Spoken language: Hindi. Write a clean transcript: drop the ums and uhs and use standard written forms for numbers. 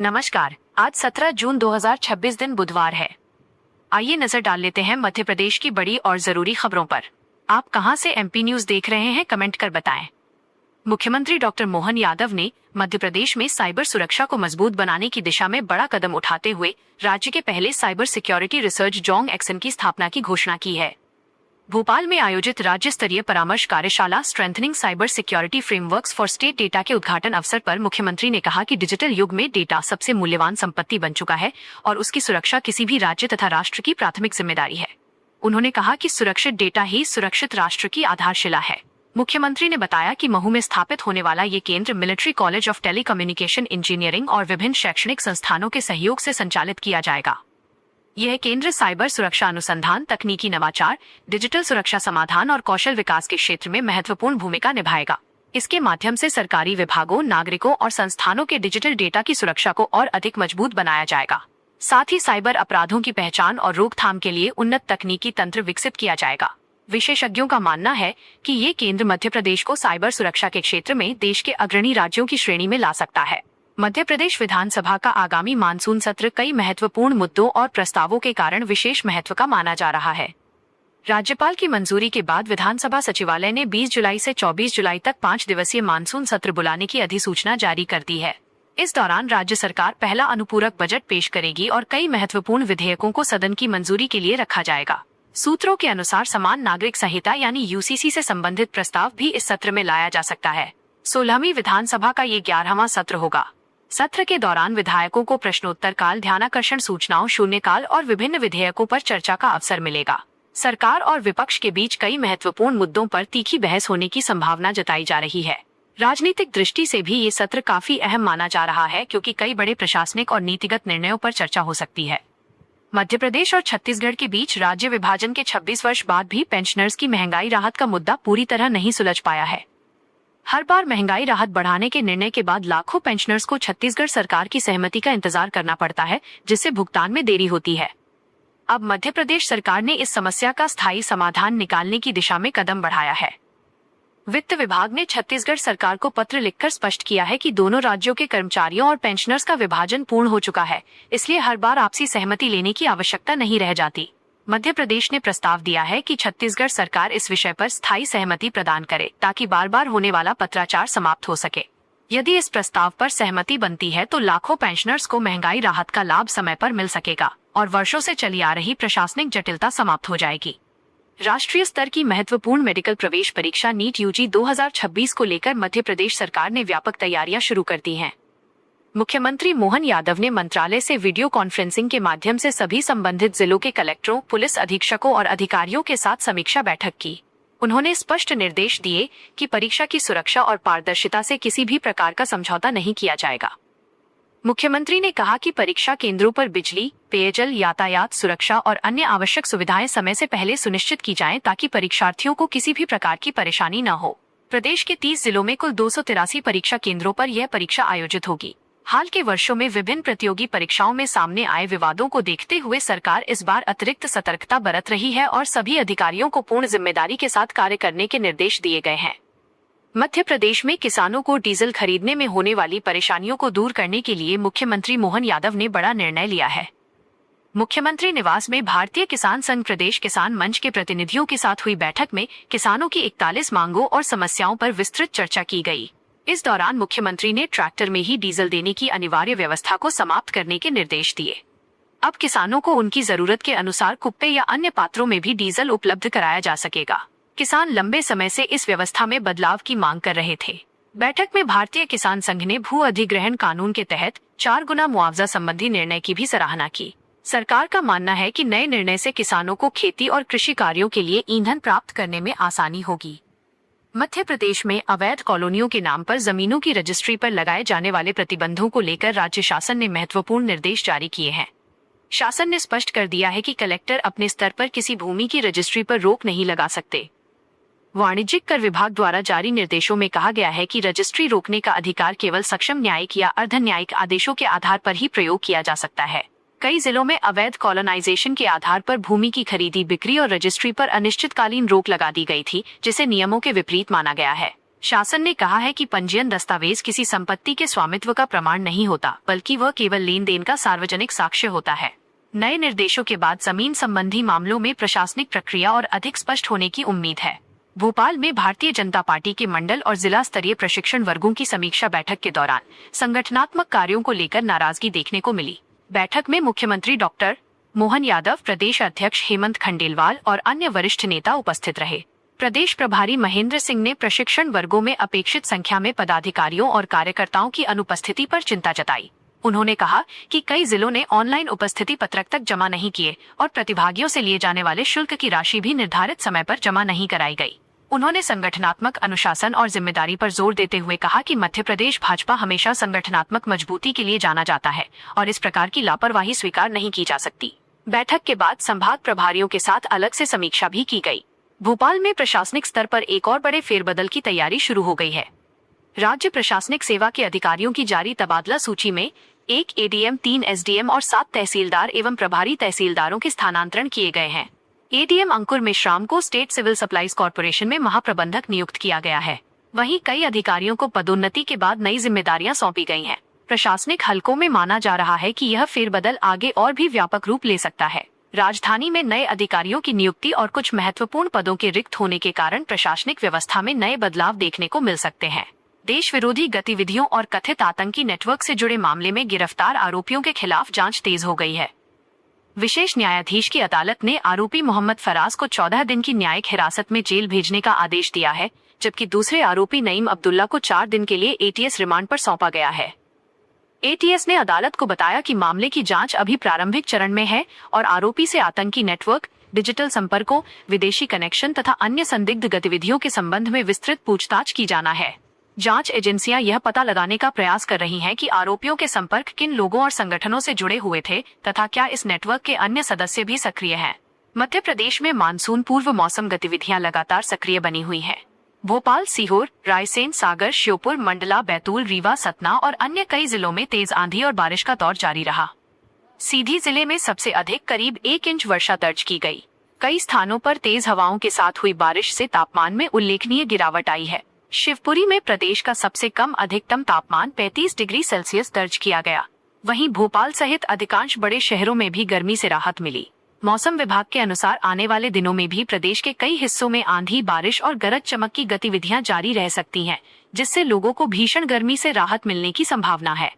नमस्कार। आज 17 जून 2026 दिन बुधवार है। आइए नजर डाल लेते हैं मध्य प्रदेश की बड़ी और जरूरी खबरों पर। आप कहां से एमपी न्यूज देख रहे हैं, कमेंट कर बताएं। मुख्यमंत्री डॉक्टर मोहन यादव ने मध्य प्रदेश में साइबर सुरक्षा को मजबूत बनाने की दिशा में बड़ा कदम उठाते हुए राज्य के पहले cyber security research Jong action की स्थापना की घोषणा की है। भोपाल में आयोजित राज्य स्तरीय परामर्श कार्यशाला strengthening cyber security frameworks for state data के उद्घाटन अवसर पर मुख्यमंत्री ने कहा कि डिजिटल युग में डेटा सबसे मूल्यवान संपत्ति बन चुका है और उसकी सुरक्षा किसी भी राज्य तथा राष्ट्र की प्राथमिक जिम्मेदारी है। उन्होंने कहा कि सुरक्षित डेटा ही सुरक्षित राष्ट्र की आधारशिला है। मुख्यमंत्री ने बताया कि महू में स्थापित होने वाला ये केंद्र military college of telecommunication engineering और विभिन्न शैक्षणिक संस्थानों के सहयोग से संचालित किया जाएगा। यह केंद्र साइबर सुरक्षा अनुसंधान, तकनीकी नवाचार, डिजिटल सुरक्षा समाधान और कौशल विकास के क्षेत्र में महत्वपूर्ण भूमिका निभाएगा। इसके माध्यम से सरकारी विभागों, नागरिकों और संस्थानों के डिजिटल डेटा की सुरक्षा को और अधिक मजबूत बनाया जाएगा। साथ ही साइबर अपराधों की पहचान और रोकथाम के लिए उन्नत तकनीकी तंत्र विकसित किया जाएगा। विशेषज्ञों का मानना है कि ये केंद्र मध्य प्रदेश को साइबर सुरक्षा के क्षेत्र में देश के अग्रणी राज्यों की श्रेणी में ला सकता है। मध्य प्रदेश विधानसभा का आगामी मानसून सत्र कई महत्वपूर्ण मुद्दों और प्रस्तावों के कारण विशेष महत्व का माना जा रहा है। राज्यपाल की मंजूरी के बाद विधानसभा सचिवालय ने 20 जुलाई से 24 जुलाई तक 5 दिवसीय मानसून सत्र बुलाने की अधिसूचना जारी कर दी है। इस दौरान राज्य सरकार पहला अनुपूरक बजट पेश करेगी और कई महत्वपूर्ण विधेयकों को सदन की मंजूरी के लिए रखा जाएगा। सूत्रों के अनुसार समान नागरिक संहिता यानी यूसीसी से संबंधित प्रस्ताव भी इस सत्र में लाया जा सकता है। 16वीं विधानसभा का ये 11वां सत्र होगा। सत्र के दौरान विधायकों को प्रश्नोत्तर काल, ध्यानाकर्षण सूचनाओं, शून्यकाल और विभिन्न विधेयकों पर चर्चा का अवसर मिलेगा। सरकार और विपक्ष के बीच कई महत्वपूर्ण मुद्दों पर तीखी बहस होने की संभावना जताई जा रही है। राजनीतिक दृष्टि से भी ये सत्र काफी अहम माना जा रहा है, क्योंकि कई बड़े प्रशासनिक और नीतिगत निर्णयों पर चर्चा हो सकती है। मध्य प्रदेश और छत्तीसगढ़ के बीच राज्य विभाजन के 26 वर्ष बाद भी पेंशनर्स की महंगाई राहत का मुद्दा पूरी तरह नहीं सुलझ पाया है। हर बार महंगाई राहत बढ़ाने के निर्णय के बाद लाखों पेंशनर्स को छत्तीसगढ़ सरकार की सहमति का इंतजार करना पड़ता है, जिससे भुगतान में देरी होती है। अब मध्य प्रदेश सरकार ने इस समस्या का स्थायी समाधान निकालने की दिशा में कदम बढ़ाया है। वित्त विभाग ने छत्तीसगढ़ सरकार को पत्र लिखकर स्पष्ट किया है कि दोनों राज्यों के कर्मचारियों और पेंशनर्स का विभाजन पूर्ण हो चुका है, इसलिए हर बार आपसी सहमति लेने की आवश्यकता नहीं रह जाती। मध्य प्रदेश ने प्रस्ताव दिया है कि छत्तीसगढ़ सरकार इस विषय पर स्थायी सहमति प्रदान करे, ताकि बार बार होने वाला पत्राचार समाप्त हो सके। यदि इस प्रस्ताव पर सहमति बनती है तो लाखों पेंशनर्स को महंगाई राहत का लाभ समय पर मिल सकेगा और वर्षों से चली आ रही प्रशासनिक जटिलता समाप्त हो जाएगी। राष्ट्रीय स्तर की महत्वपूर्ण मेडिकल प्रवेश परीक्षा नीट यूजी 2026 को लेकर मध्य प्रदेश सरकार ने व्यापक तैयारियां शुरू कर दी हैं। मुख्यमंत्री मोहन यादव ने मंत्रालय से वीडियो कॉन्फ्रेंसिंग के माध्यम से सभी संबंधित जिलों के कलेक्टरों, पुलिस अधीक्षकों और अधिकारियों के साथ समीक्षा बैठक की। उन्होंने स्पष्ट निर्देश दिए कि परीक्षा की सुरक्षा और पारदर्शिता से किसी भी प्रकार का समझौता नहीं किया जाएगा। मुख्यमंत्री ने कहा कि परीक्षा केंद्रों पर बिजली, पेयजल, यातायात सुरक्षा और अन्य आवश्यक सुविधाएं समय से पहले सुनिश्चित की जाएं, ताकि परीक्षार्थियों को किसी भी प्रकार की परेशानी न हो। प्रदेश के 30 जिलों में कुल 283 परीक्षा केंद्रों पर यह परीक्षा आयोजित होगी। हाल के वर्षों में विभिन्न प्रतियोगी परीक्षाओं में सामने आए विवादों को देखते हुए सरकार इस बार अतिरिक्त सतर्कता बरत रही है और सभी अधिकारियों को पूर्ण जिम्मेदारी के साथ कार्य करने के निर्देश दिए गए हैं। मध्य प्रदेश में किसानों को डीजल खरीदने में होने वाली परेशानियों को दूर करने के लिए मुख्यमंत्री मोहन यादव ने बड़ा निर्णय लिया है। मुख्यमंत्री निवास में भारतीय किसान संघ प्रदेश किसान मंच के प्रतिनिधियों के साथ हुई बैठक में किसानों की 41 मांगों और समस्याओं पर विस्तृत चर्चा की गई। इस दौरान मुख्यमंत्री ने ट्रैक्टर में ही डीजल देने की अनिवार्य व्यवस्था को समाप्त करने के निर्देश दिए। अब किसानों को उनकी जरूरत के अनुसार कुप्पे या अन्य पात्रों में भी डीजल उपलब्ध कराया जा सकेगा। किसान लंबे समय से इस व्यवस्था में बदलाव की मांग कर रहे थे। बैठक में भारतीय किसान संघ ने भू अधिग्रहण कानून के तहत 4 गुना मुआवजा संबंधी निर्णय की भी सराहना की। सरकार का मानना है कि नए निर्णय से किसानों को खेती और कृषि कार्यों के लिए ईंधन प्राप्त करने में आसानी होगी। मध्य प्रदेश में अवैध कॉलोनियों के नाम पर जमीनों की रजिस्ट्री पर लगाए जाने वाले प्रतिबंधों को लेकर राज्य शासन ने महत्वपूर्ण निर्देश जारी किए हैं। शासन ने स्पष्ट कर दिया है कि कलेक्टर अपने स्तर पर किसी भूमि की रजिस्ट्री पर रोक नहीं लगा सकते। वाणिज्यिक कर विभाग द्वारा जारी निर्देशों में कहा गया है कि रजिस्ट्री रोकने का अधिकार केवल सक्षम न्यायिक या अर्ध न्यायिक आदेशों के आधार पर ही प्रयोग किया जा सकता है। कई जिलों में अवैध कॉलोनाइजेशन के आधार पर भूमि की खरीदी, बिक्री और रजिस्ट्री पर अनिश्चितकालीन रोक लगा दी गई थी, जिसे नियमों के विपरीत माना गया है। शासन ने कहा है कि पंजीयन दस्तावेज किसी संपत्ति के स्वामित्व का प्रमाण नहीं होता, बल्कि वह केवल लेन देन का सार्वजनिक साक्ष्य होता है। नए निर्देशों के बाद जमीन संबंधी मामलों में प्रशासनिक प्रक्रिया और अधिक स्पष्ट होने की उम्मीद है। भोपाल में भारतीय जनता पार्टी के मंडल और जिला स्तरीय प्रशिक्षण वर्गों की समीक्षा बैठक के दौरान संगठनात्मक कार्यों को लेकर नाराजगी देखने को मिली। बैठक में मुख्यमंत्री डॉक्टर मोहन यादव, प्रदेश अध्यक्ष हेमंत खंडेलवाल और अन्य वरिष्ठ नेता उपस्थित रहे। प्रदेश प्रभारी महेंद्र सिंह ने प्रशिक्षण वर्गों में अपेक्षित संख्या में पदाधिकारियों और कार्यकर्ताओं की अनुपस्थिति पर चिंता जताई। उन्होंने कहा कि कई जिलों ने ऑनलाइन उपस्थिति पत्रक तक जमा नहीं किए और प्रतिभागियों से लिए जाने वाले शुल्क की राशि भी निर्धारित समय पर जमा नहीं कराई गई। उन्होंने संगठनात्मक अनुशासन और जिम्मेदारी पर जोर देते हुए कहा कि मध्य प्रदेश भाजपा हमेशा संगठनात्मक मजबूती के लिए जाना जाता है और इस प्रकार की लापरवाही स्वीकार नहीं की जा सकती। बैठक के बाद संभाग प्रभारियों के साथ अलग से समीक्षा भी की गई। भोपाल में प्रशासनिक स्तर पर एक और बड़े फेरबदल की तैयारी शुरू हो गई है। राज्य प्रशासनिक सेवा के अधिकारियों की जारी तबादला सूची में 1 एडीएम, 3 एसडीएम और 7 तहसीलदार एवं प्रभारी तहसीलदारों के स्थानांतरण किए गए हैं। एडीएम अंकुर मिश्राम को स्टेट सिविल सप्लाईज कॉर्पोरेशन में महाप्रबंधक नियुक्त किया गया है। वहीं कई अधिकारियों को पदोन्नति के बाद नई जिम्मेदारियां सौंपी गई हैं। प्रशासनिक हलकों में माना जा रहा है कि यह फेरबदल आगे और भी व्यापक रूप ले सकता है। राजधानी में नए अधिकारियों की नियुक्ति और कुछ महत्वपूर्ण पदों के रिक्त होने के कारण प्रशासनिक व्यवस्था में नए बदलाव देखने को मिल सकते हैं। देश विरोधी गतिविधियों और कथित आतंकी नेटवर्क से जुड़े मामले में गिरफ्तार आरोपियों के खिलाफ जांच तेज हो गई है। विशेष न्यायाधीश की अदालत ने आरोपी मोहम्मद फराज को 14 दिन की न्यायिक हिरासत में जेल भेजने का आदेश दिया है, जबकि दूसरे आरोपी नईम अब्दुल्ला को 4 दिन के लिए एटीएस रिमांड पर सौंपा गया है। एटीएस ने अदालत को बताया कि मामले की जांच अभी प्रारंभिक चरण में है और आरोपी से आतंकी नेटवर्क, डिजिटल संपर्कों, विदेशी कनेक्शन तथा अन्य संदिग्ध गतिविधियों के संबंध में विस्तृत पूछताछ की जाना है। जांच एजेंसियां यह पता लगाने का प्रयास कर रही हैं कि आरोपियों के संपर्क किन लोगों और संगठनों से जुड़े हुए थे तथा क्या इस नेटवर्क के अन्य सदस्य भी सक्रिय हैं। मध्य प्रदेश में मानसून पूर्व मौसम गतिविधियां लगातार सक्रिय बनी हुई हैं। भोपाल, सीहोर, रायसेन, सागर, श्योपुर, मंडला, बैतूल, रीवा, सतना और अन्य कई जिलों में तेज आंधी और बारिश का दौर जारी रहा। सीधी जिले में सबसे अधिक करीब 1 इंच वर्षा दर्ज की गई। कई स्थानों पर तेज हवाओं के साथ हुई बारिश से तापमान में उल्लेखनीय गिरावट आई है। शिवपुरी में प्रदेश का सबसे कम अधिकतम तापमान 35 डिग्री सेल्सियस दर्ज किया गया। वहीं भोपाल सहित अधिकांश बड़े शहरों में भी गर्मी से राहत मिली। मौसम विभाग के अनुसार आने वाले दिनों में भी प्रदेश के कई हिस्सों में आंधी, बारिश और गरज चमक की गतिविधियां जारी रह सकती हैं, जिससे लोगों को भीषण गर्मी से राहत मिलने की संभावना है।